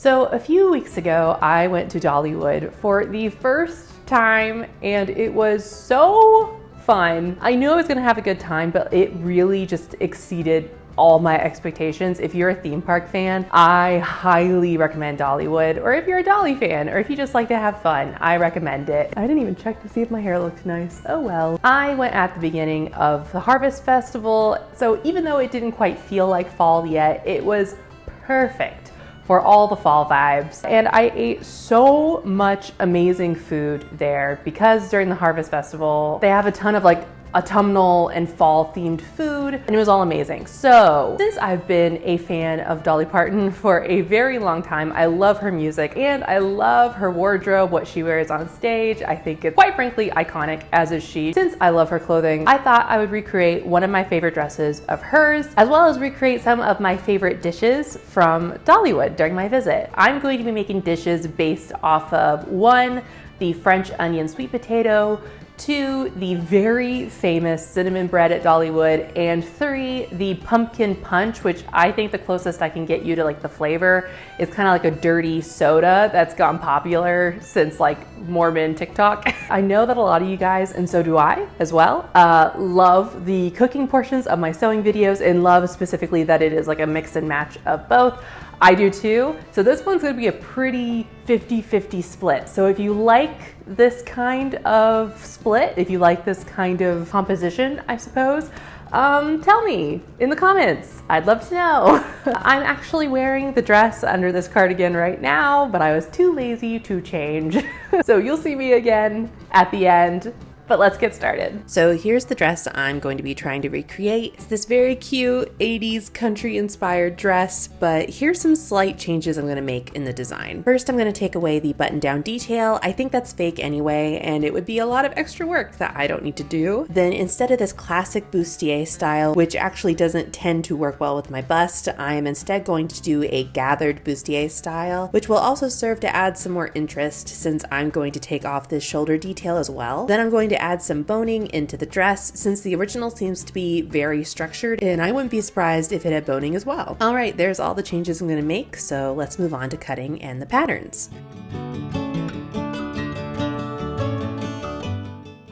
So a few weeks ago, I went to Dollywood for the first time and it was so fun. I knew I was gonna have a good time, but it really just exceeded all my expectations. If you're a theme park fan, I highly recommend Dollywood, or if you're a Dolly fan, or if you just like to have fun, I recommend it. I didn't even check to see if my hair looked nice. Oh well. I went at the beginning of the Harvest Festival, so even though it didn't quite feel like fall yet, it was perfect for all the fall vibes. And I ate so much amazing food there because during the Harvest Festival, they have a ton of like autumnal and fall themed food, and it was all amazing. So since I've been a fan of Dolly Parton for a very long time, I love her music and I love her wardrobe, what she wears on stage. I think it's quite frankly iconic, as is she. Since I love her clothing, I thought I would recreate one of my favorite dresses of hers, as well as recreate some of my favorite dishes from Dollywood during my visit. I'm going to be making dishes based off of 1, the French onion sweet potato, 2, the very famous cinnamon bread at Dollywood, and 3, the pumpkin punch, which I think the closest I can get you to like the flavor is kind of like a dirty soda that's gotten popular since like Mormon TikTok. I know that a lot of you guys, and so do I as well, love the cooking portions of my sewing videos and love specifically that it is like a mix and match of both. I do too. So this one's gonna be a pretty 50-50 split. So if you like this kind of split, if you like this kind of composition, I suppose, tell me in the comments. I'd love to know. I'm actually wearing the dress under this cardigan right now, but I was too lazy to change. So you'll see me again at the end. But let's get started. So here's the dress I'm going to be trying to recreate. It's this very cute 80s country inspired dress, but here's some slight changes I'm gonna make in the design. First, I'm gonna take away the button down detail. I think that's fake anyway, and it would be a lot of extra work that I don't need to do. Then instead of this classic bustier style, which actually doesn't tend to work well with my bust, I am instead going to do a gathered bustier style, which will also serve to add some more interest since I'm going to take off this shoulder detail as well. Then I'm going to add some boning into the dress since the original seems to be very structured, and I wouldn't be surprised if it had boning as well. All right, there's all the changes I'm going to make, so let's move on to cutting and the patterns.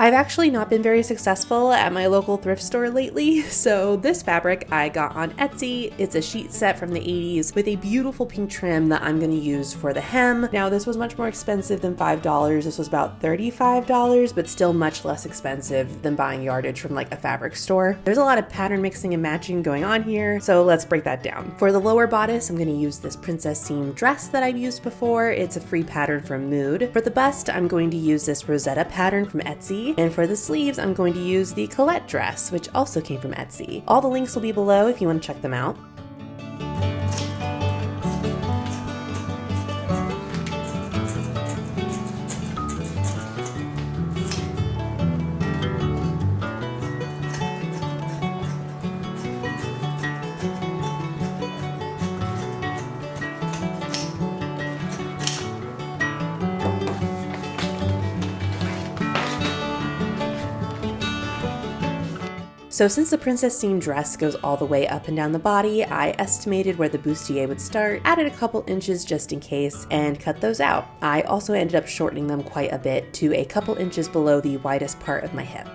I've actually not been very successful at my local thrift store lately, so this fabric I got on Etsy. It's a sheet set from the 80s with a beautiful pink trim that I'm going to use for the hem. Now this was much more expensive than $5. This was about $35, but still much less expensive than buying yardage from like a fabric store. There's a lot of pattern mixing and matching going on here, so let's break that down. For the lower bodice, I'm going to use this princess seam dress that I've used before. It's a free pattern from Mood. For the bust, I'm going to use this Rosetta pattern from Etsy. And for the sleeves, I'm going to use the Colette dress, which also came from Etsy. All the links will be below if you want to check them out. So since the princess seam dress goes all the way up and down the body, I estimated where the bustier would start, added a couple inches just in case, and cut those out. I also ended up shortening them quite a bit to a couple inches below the widest part of my hip.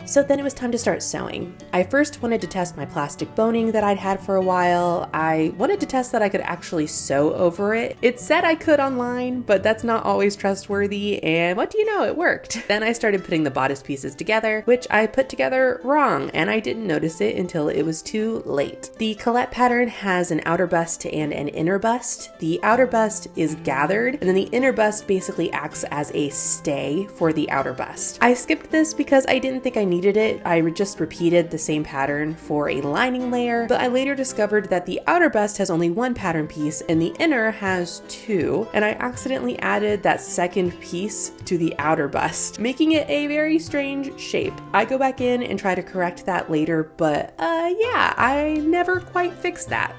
So then it was time to start sewing. I first wanted to test my plastic boning that I'd had for a while. I wanted to test that I could actually sew over it. It said I could online, but that's not always trustworthy, and what do you know, it worked. Then I started putting the bodice pieces together, which I put together wrong, and I didn't notice it until it was too late. The Colette pattern has an outer bust and an inner bust. The outer bust is gathered, and then the inner bust basically acts as a stay for the outer bust. I skipped this because I didn't think I needed it. I just repeated the same pattern for a lining layer, but I later discovered that the outer bust has only one pattern piece and the inner has 2, and I accidentally added that second piece to the outer bust, making it a very strange shape. I go back in and try to correct that later, but yeah, I never quite fixed that.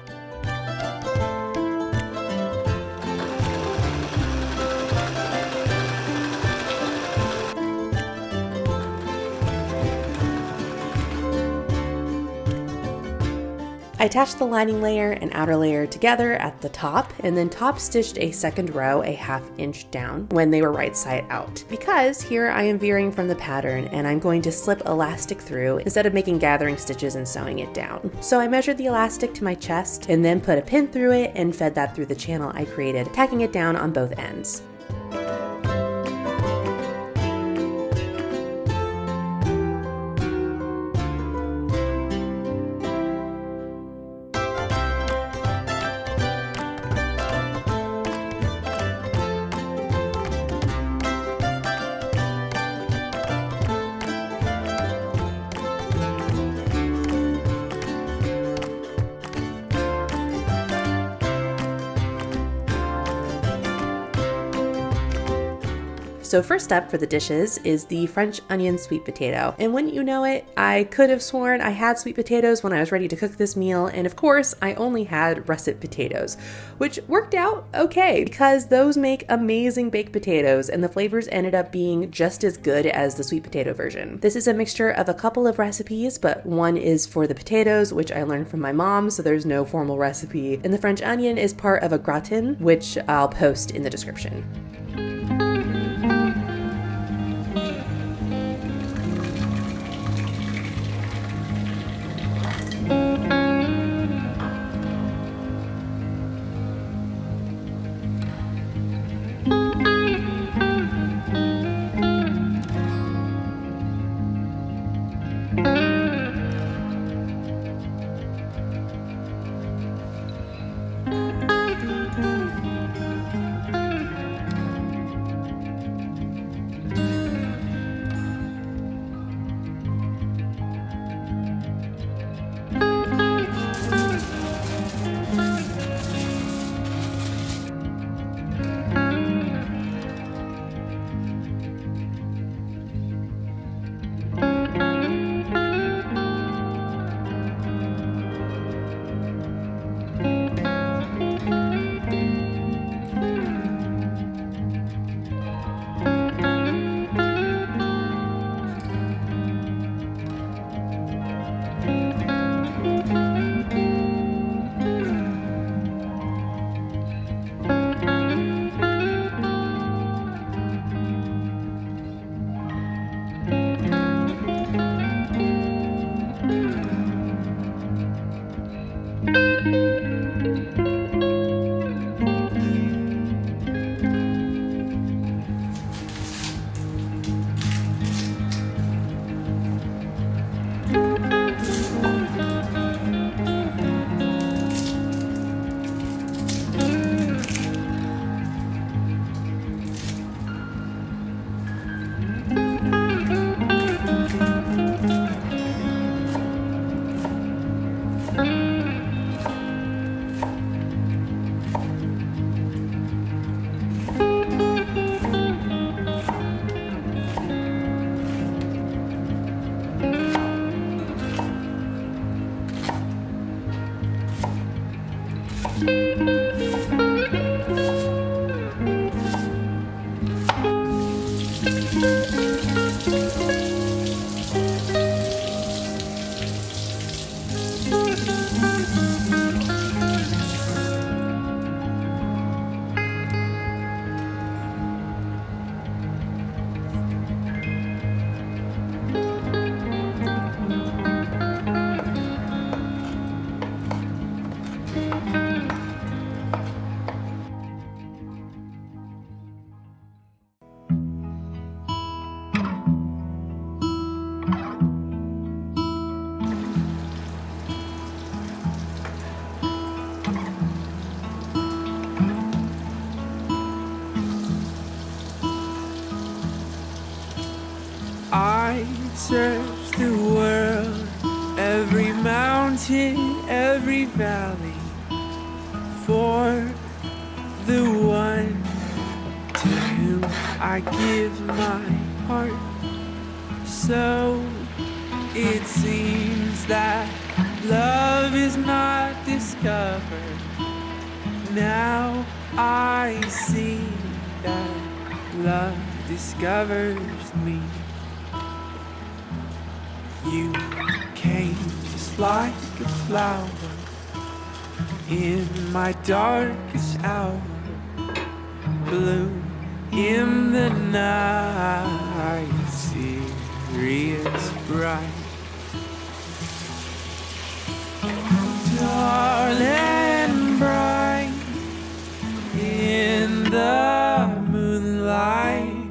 I attached the lining layer and outer layer together at the top and then top stitched a second row a 1/2 inch down when they were right side out. Because here I am veering from the pattern and I'm going to slip elastic through instead of making gathering stitches and sewing it down. So I measured the elastic to my chest and then put a pin through it and fed that through the channel I created, tacking it down on both ends. So first up for the dishes is the French onion sweet potato. And wouldn't you know it, I could have sworn I had sweet potatoes when I was ready to cook this meal, and of course I only had russet potatoes, which worked out okay because those make amazing baked potatoes and the flavors ended up being just as good as the sweet potato version. This is a mixture of a couple of recipes, but one is for the potatoes, which I learned from my mom, so there's no formal recipe, and the French onion is part of a gratin, which I'll post in the description. I search the world, every mountain, every valley, for the one to whom I give my heart. So it seems that love is not discovered. Now I see that love discovers me. You came just like a flower in my darkest hour, bloom in the night, Cereus bright. Darling bright in the moonlight,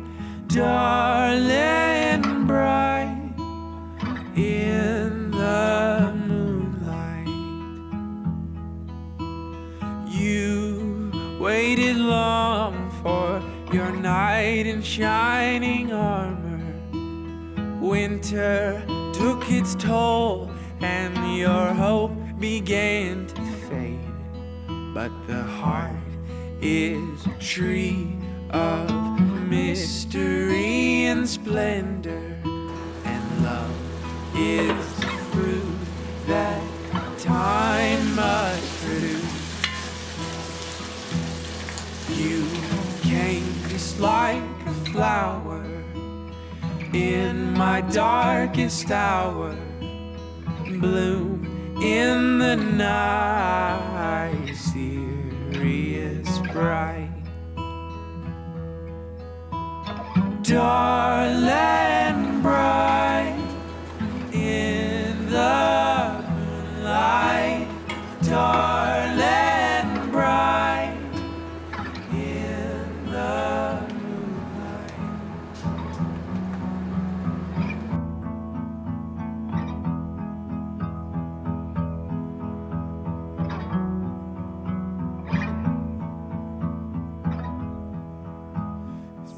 darling bright in the moonlight. You waited long for your knight in shining armor. Winter took its toll and your hope began to fade. But the heart is a tree of mystery and splendor, and love is the fruit that time must produce. You came just like a flower in my darkest hour, bloom in the night, Cereus bright. Darling bright in the moonlight, darling bright in the moonlight.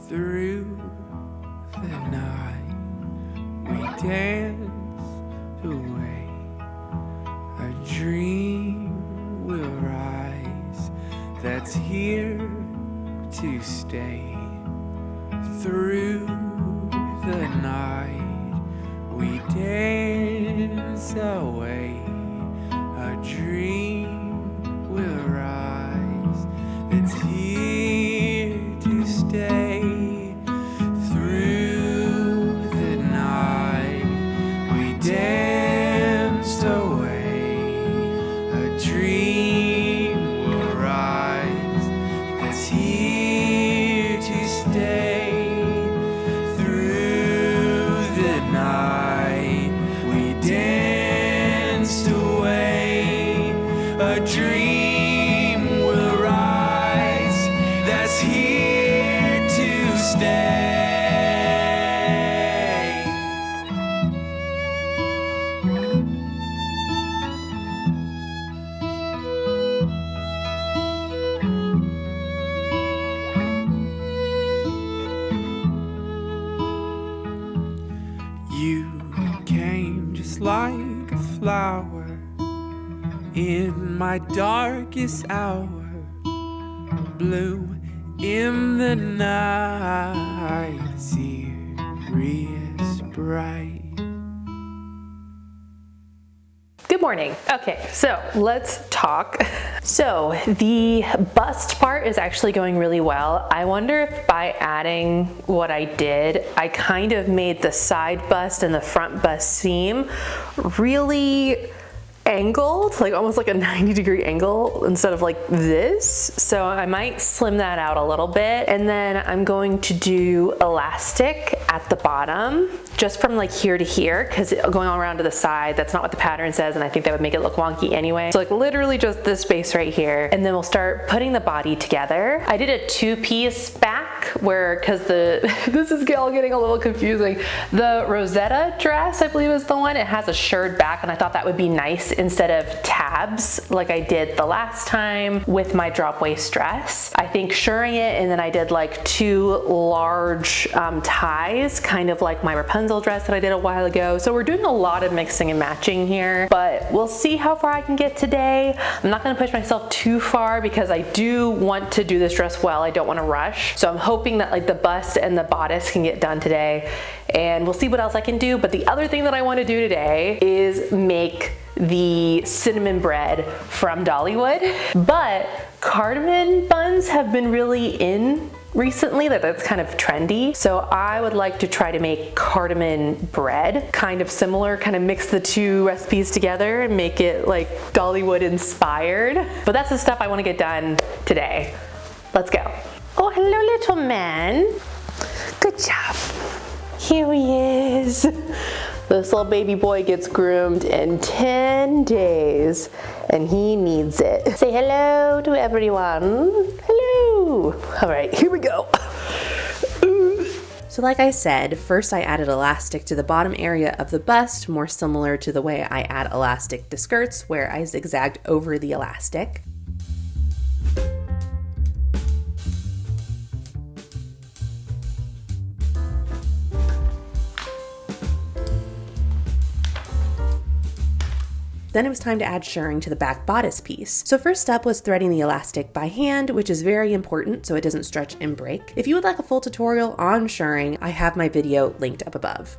Through the night we dance away, a dream will rise that's here to stay. Through the night we dance away, a dream will rise that's here to stay. Danced away, a dream will rise that's here to stay. Through the night we danced away, a dream will rise that's here to stay. You came just like a flower in my darkest hour, bloom in the night, Cereus bright. Good morning. Okay, so let's talk. So the bust part is actually going really well. I wonder if by adding what I did, I kind of made the side bust and the front bust seam really angled, like almost like a 90-degree angle instead of like this. So I might slim that out a little bit. And then I'm going to do elastic at the bottom, just from like here to here, because going all around to the side, that's not what the pattern says, and I think that would make it look wonky anyway. So like literally just this space right here. And then we'll start putting the body together. I did a two-piece back where, because this is all getting a little confusing. The Rosetta dress, I believe is the one, it has a shirred back, and I thought that would be nice instead of tabs like I did the last time with my drop waist dress. I think shirring it, and then I did like two large ties, kind of like my Rapunzel dress that I did a while ago. So we're doing a lot of mixing and matching here, but we'll see how far I can get today. I'm not gonna push myself too far because I do want to do this dress well. I don't wanna rush. So I'm hoping that like the bust and the bodice can get done today, and we'll see what else I can do. But the other thing that I wanna do today is make the cinnamon bread from Dollywood. But cardamom buns have been really in recently that's kind of trendy. So I would like to try to make cardamom bread, kind of similar, kind of mix the two recipes together and make it like Dollywood inspired. But that's the stuff I want to get done today. Let's go. Oh, hello, little man. Good job. Here he is. This little baby boy gets groomed in 10 days and he needs it. Say hello to everyone. Hello. All right, here we go. So like I said, first I added elastic to the bottom area of the bust, more similar to the way I add elastic to skirts, where I zigzagged over the elastic. Then it was time to add shirring to the back bodice piece. So first step was threading the elastic by hand, which is very important so it doesn't stretch and break. If you would like a full tutorial on shirring, I have my video linked up above.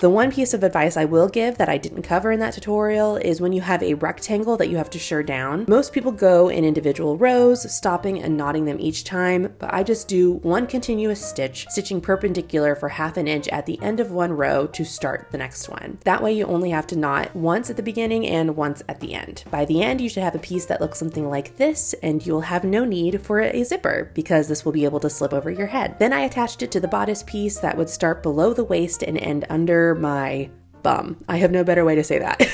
The one piece of advice I will give that I didn't cover in that tutorial is when you have a rectangle that you have to shirr down. Most people go in individual rows, stopping and knotting them each time, but I just do one continuous stitch, stitching perpendicular for ½ an inch at the end of one row to start the next one. That way you only have to knot once at the beginning and once at the end. By the end, you should have a piece that looks something like this, and you'll have no need for a zipper because this will be able to slip over your head. Then I attached it to the bodice piece that would start below the waist and end under my bum. I have no better way to say that.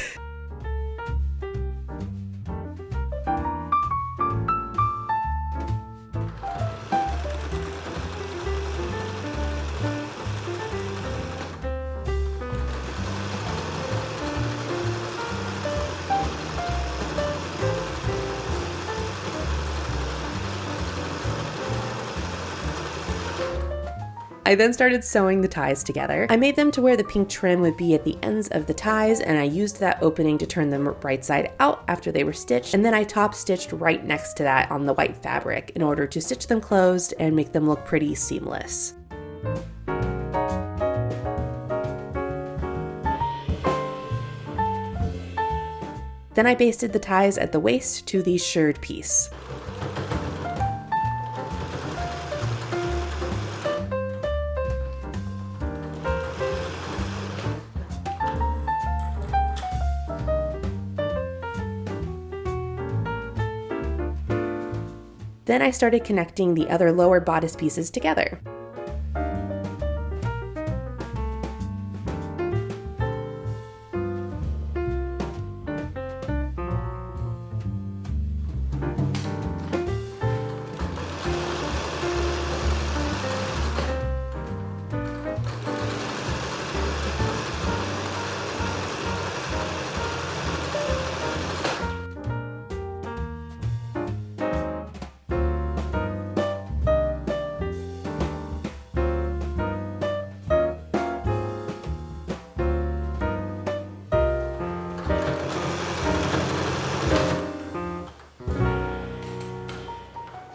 I then started sewing the ties together. I made them to where the pink trim would be at the ends of the ties, and I used that opening to turn them right side out after they were stitched, and then I top stitched right next to that on the white fabric in order to stitch them closed and make them look pretty seamless. Then I basted the ties at the waist to the shirred piece. Then I started connecting the other lower bodice pieces together.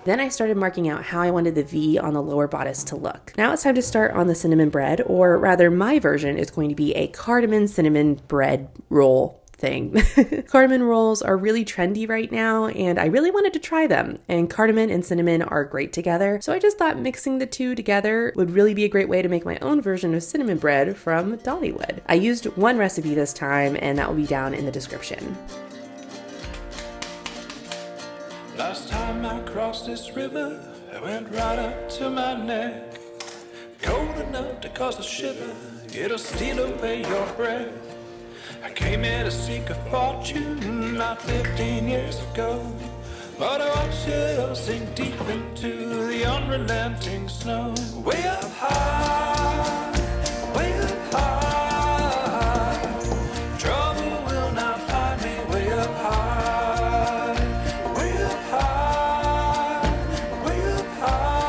Then I started marking out how I wanted the V on the lower bodice to look. Now it's time to start on the cinnamon bread, or rather my version is going to be a cardamom cinnamon bread roll thing. Cardamom rolls are really trendy right now, and I really wanted to try them, and cardamom and cinnamon are great together, so I just thought mixing the two together would really be a great way to make my own version of cinnamon bread from Dollywood. I used one recipe this time, and that will be down in the description. Last time I crossed this river, I went right up to my neck. Cold enough to cause a shiver, it'll steal away your breath. I came here to seek a fortune not 15 years ago, but I watched it sink deep into the unrelenting snow. Way up high, way up high, trouble will not find me. Way up high, way up high, way up high.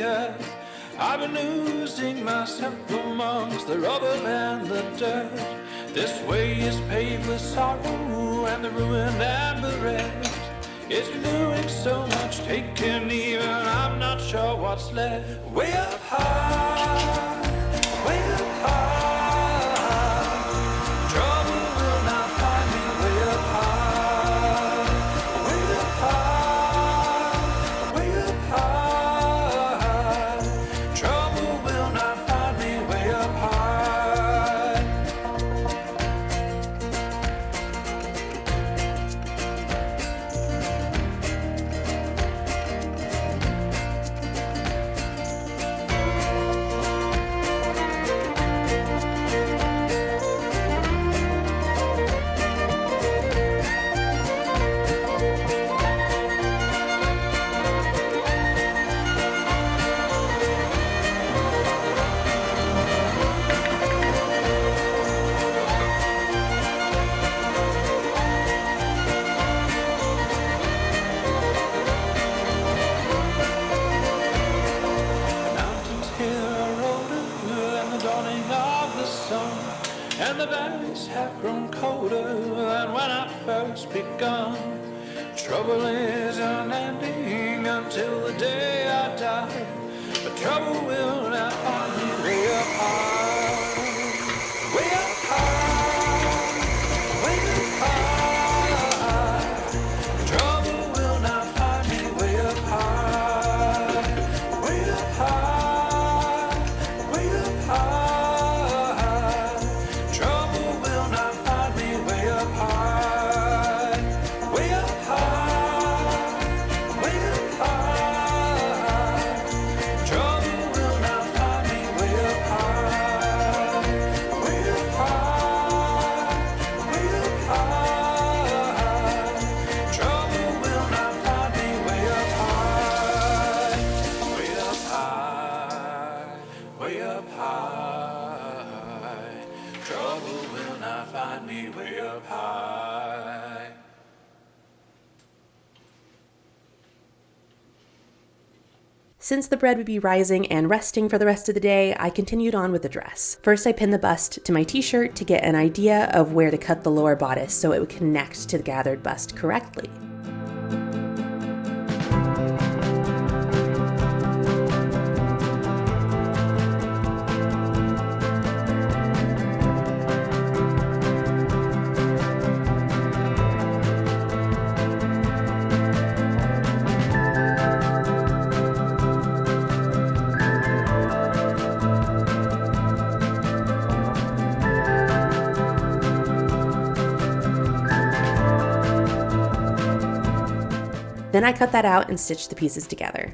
the earth. I've been losing myself amongst the rubble and the dirt. This way is paved with sorrow and the ruined and bereft. It's been doing so much, taking even, I'm not sure what's left. Way up high, way up high. Trouble will not find me way up high. Way up high, way up high. Trouble will not find me way up high. And the valleys have grown colder than when I first begun. Trouble is unending until the day I die. But trouble will not find me way up high. Way up high, way up high. Trouble will not find me way up high. Way up high, way up high. Since the bread would be rising and resting for the rest of the day, I continued on with the dress. First, I pinned the bust to my t-shirt to get an idea of where to cut the lower bodice so it would connect to the gathered bust correctly. Then I cut that out and stitched the pieces together.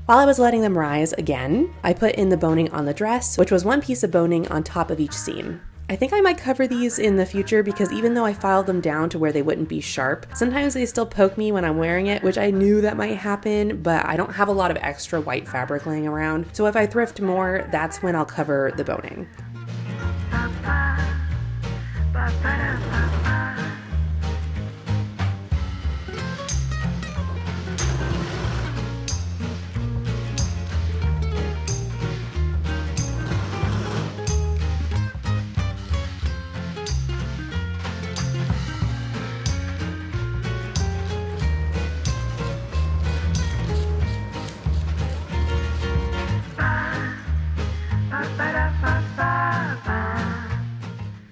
While I was letting them rise again, I put in the boning on the dress, which was one piece of boning on top of each seam. I think I might cover these in the future because even though I filed them down to where they wouldn't be sharp, sometimes they still poke me when I'm wearing it, which I knew that might happen, but I don't have a lot of extra white fabric laying around. So if I thrift more, that's when I'll cover the boning.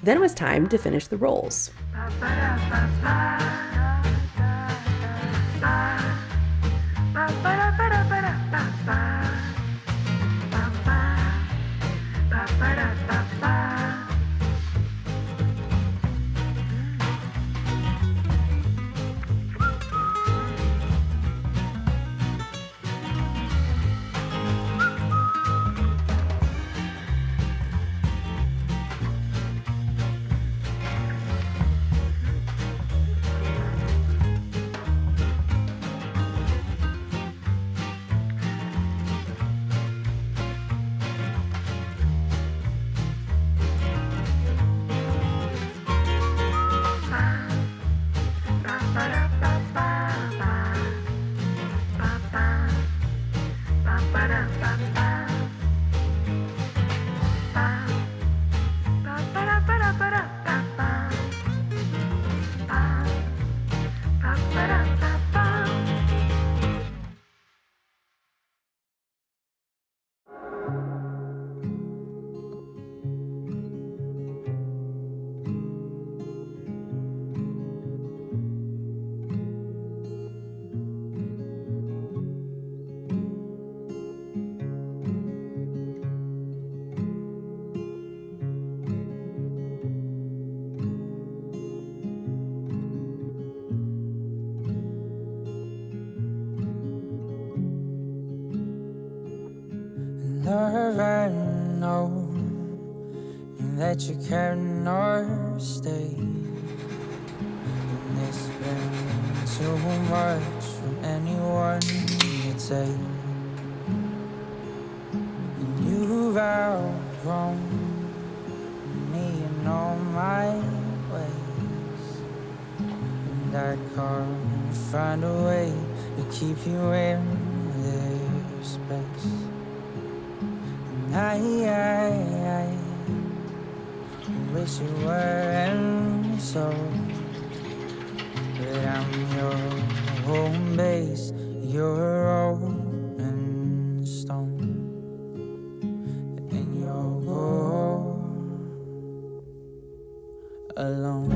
Then it was time to finish the rolls. Love, I know that you cannot stay. And it's been too much for anyone to take. And you've outgrown me and all my ways. And I can't find a way to keep you in this space. I wish you weren't so, but I'm your home base, you're rolling stone, and you're alone.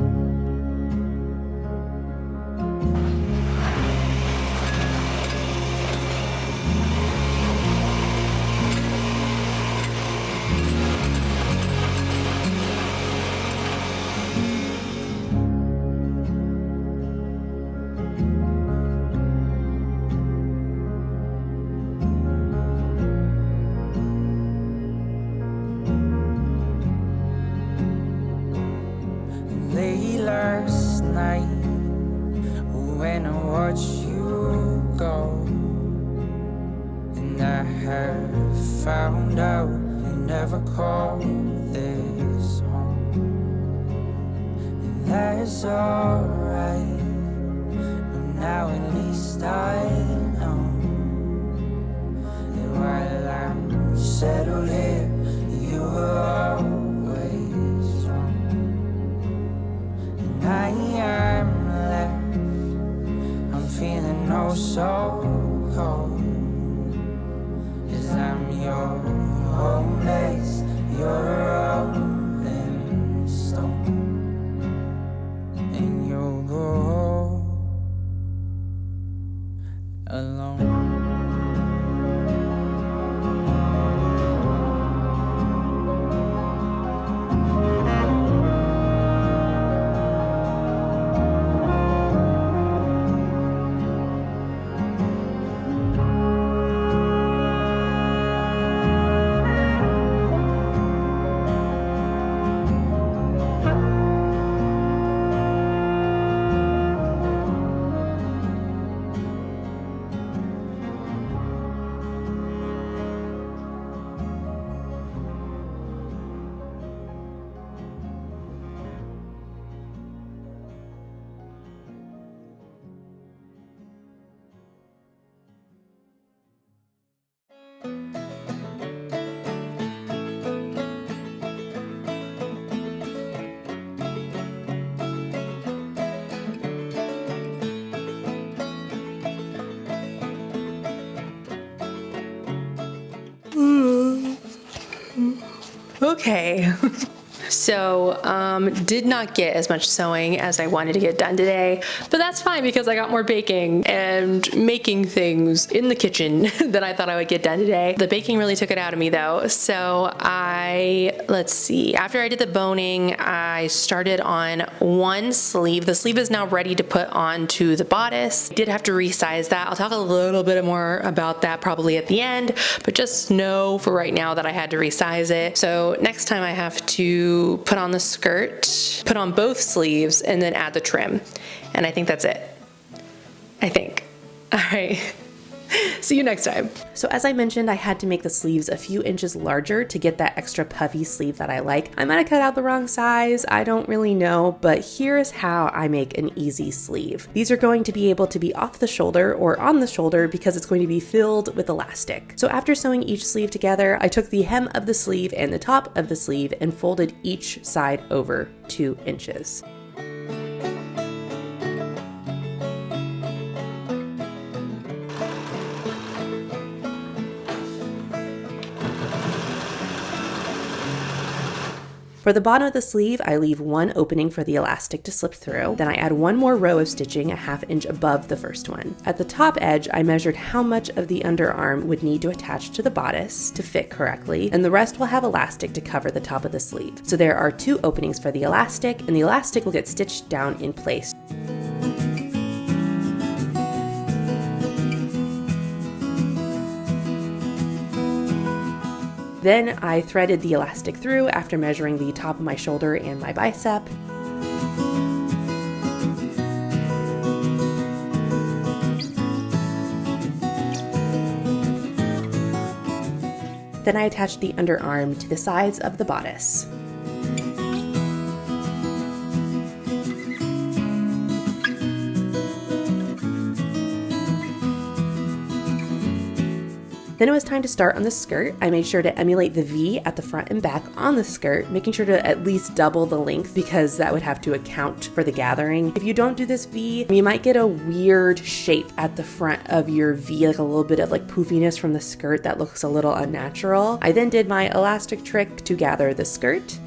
Last night when I watched you go, and I have found out you never called this home, and that's alright, but now at least I know that while I'm settled here, you were always wrong. I am left, I'm feeling oh so cold, 'cause I'm your home base, you're a rolling stone, and you'll go alone. Okay. So, did not get as much sewing as I wanted to get done today, but that's fine because I got more baking and making things in the kitchen than I thought I would get done today. The baking really took it out of me though. So let's see, after I did the boning, I started on one sleeve. The sleeve is now ready to put onto the bodice. I did have to resize that. I'll talk a little bit more about that probably at the end, but just know for right now that I had to resize it. So next time I have to put on the skirt, put on both sleeves, and then add the trim. And I think that's it. I think. All right. See you next time. So as I mentioned, I had to make the sleeves a few inches larger to get that extra puffy sleeve that I like. I might have cut out the wrong size, I don't really know, but here is how I make an easy sleeve. These are going to be able to be off the shoulder or on the shoulder because it's going to be filled with elastic. So after sewing each sleeve together, I took the hem of the sleeve and the top of the sleeve and folded each side over 2 inches. For the bottom of the sleeve, I leave one opening for the elastic to slip through. Then I add one more row of stitching a ½ inch above the first one. At the top edge, I measured how much of the underarm would need to attach to the bodice to fit correctly, and the rest will have elastic to cover the top of the sleeve. So there are 2 openings for the elastic, and the elastic will get stitched down in place. Then I threaded the elastic through after measuring the top of my shoulder and my bicep. Then I attached the underarm to the sides of the bodice. Then it was time to start on the skirt. I made sure to emulate the V at the front and back on the skirt, making sure to at least double the length because that would have to account for the gathering. If you don't do this V, you might get a weird shape at the front of your V, like a little bit of like poofiness from the skirt that looks a little unnatural. I then did my elastic trick to gather the skirt.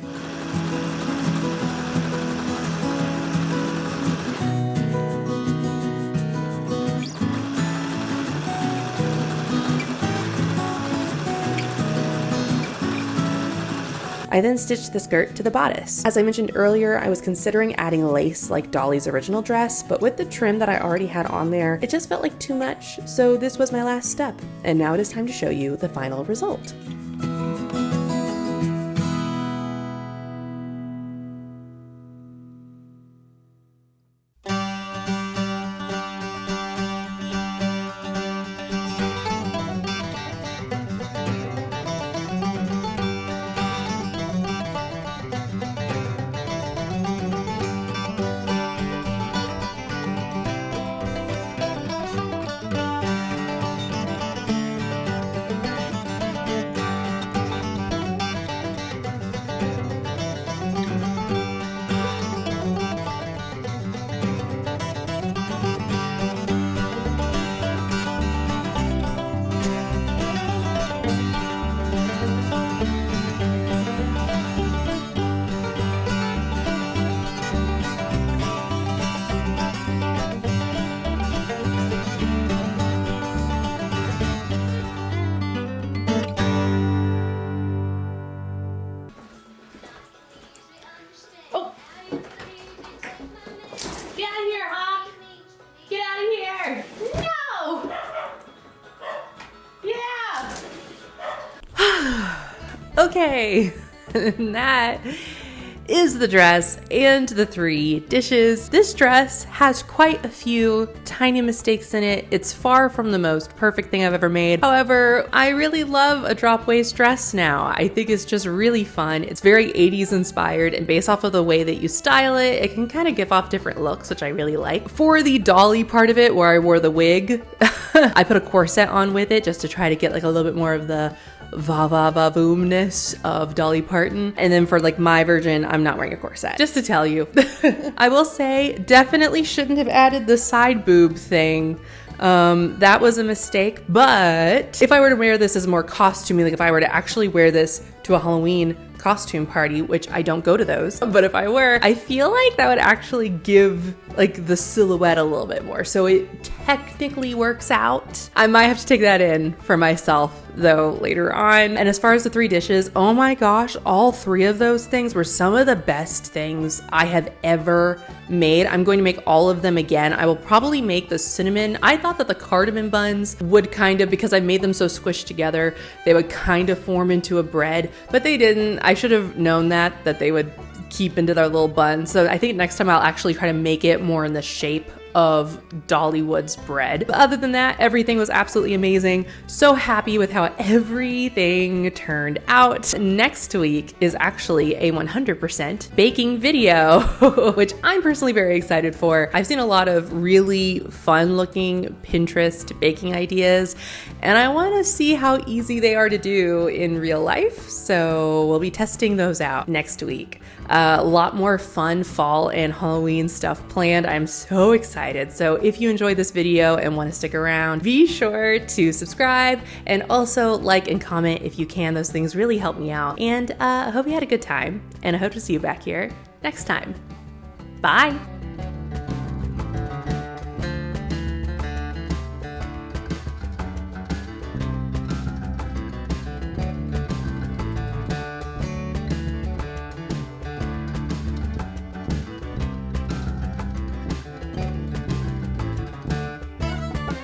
I then stitched the skirt to the bodice. As I mentioned earlier, I was considering adding lace like Dolly's original dress, but with the trim that I already had on there, it just felt like too much, so this was my last step. And now it is time to show you the final result. Okay, and that is the dress and the 3 dishes. This dress has quite a few tiny mistakes in it. It's far from the most perfect thing I've ever made. However, I really love a drop waist dress now. I think it's just really fun. It's very 80s inspired, and based off of the way that you style it, it can kind of give off different looks, which I really like. For the dolly part of it, where I wore the wig, I put a corset on with it just to try to get like a little bit more of the va-va-va-voomness of Dolly Parton. And then for like my version, I'm not wearing a corset, just to tell you. I will say, definitely shouldn't have added the side boob thing. That was a mistake, but if I were to wear this as more costumey, like if I were to actually wear this to a Halloween costume party, which I don't go to those, but if I were, I feel like that would actually give like the silhouette a little bit more. So it technically works out. I might have to take that in for myself though later on. And as far as the 3 dishes, oh my gosh, all 3 of those things were some of the best things I have ever made. I'm going to make all of them again. I will probably make the cinnamon. I thought that the cardamom buns would kind of, because I made them so squished together, they would kind of form into a bread, but they didn't. I should have known that they would keep into their little buns. So I think next time I'll actually try to make it more in the shape of Dollywood's bread. But other than that, everything was absolutely amazing. So happy with how everything turned out. Next week is actually a 100% baking video, which I'm personally very excited for. I've seen a lot of really fun looking Pinterest baking ideas, and I want to see how easy they are to do in real life. So we'll be testing those out next week. A lot more fun fall and Halloween stuff planned. I'm so excited. So if you enjoyed this video and want to stick around, be sure to subscribe and also like and comment if you can. Those things really help me out. And I hope you had a good time, and I hope to see you back here next time. Bye.